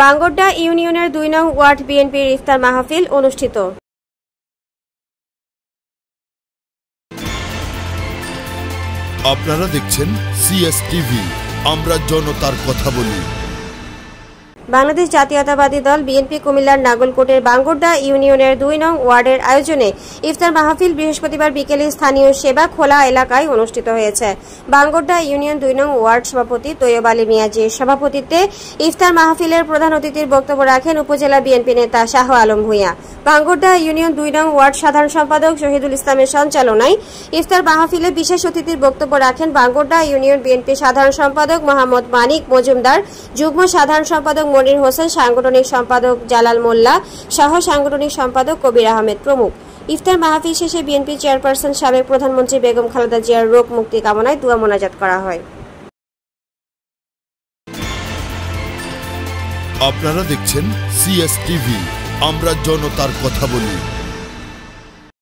বাঙ্গরডা ইউনিয়নের ২ নং ওয়ার্ড বিএনপির ইফতার মাহফিল অনুষ্ঠিত। আপনারা দেখছেন সিএসটিভি, আমরা জনতার কথা বলি। বাংলাদেশ জাতীয়তাবাদী দল বিএনপি কুমিল্লার নাগলকোটের বাঙ্গরডা ইউনিয়নের ২ নং ওয়ার্ডের আয়োজনে ইফতার মাহফিল বৃহস্পতিবার বিকেলে স্থানীয় সেবা খোলা এলাকায় অনুষ্ঠিত হয়েছে। বাঙ্গরডা ইউনিয়ন ২ নং ওয়ার্ড সভাপতি তৈয়ব আলী মিয়াজির সভাপতিত্বে ইফতার মাহফিলের প্রধান অতিথির বক্তব্য রাখেন উপজেলা বিএনপি নেতা শাহ আলম ভূঁইয়া। বাঙ্গরডা ইউনিয়ন ২ নং ওয়ার্ড সাধারণ সম্পাদক শহীদুল ইসলামের সঞ্চালনায় ইফতার মাহফিলে বিশেষ অতিথির বক্তব্য রাখেন বাঙ্গরডা ইউনিয়ন বিএনপি সাধারণ সম্পাদক মোহাম্মদ মানিক মজুমদার, যুগ্ম সাধারণ সম্পাদক মনির হোসেন, সাংগঠনিক সম্পাদক জালাল মোল্লা সহ সাংগঠনিক সম্পাদক কবির আহমেদ প্রমুখ। ইফতার মাহফিল শেষে বিএনপি চেয়ারপারসন সাবেক প্রধানমন্ত্রী বেগম খালেদা জিয়ার রোগ মুক্তি কামনায় দোয়া মোনাজাত করা হয়। আপনারা দেখছেন সিএসটিভি, আমরা জনতার কথা বলি।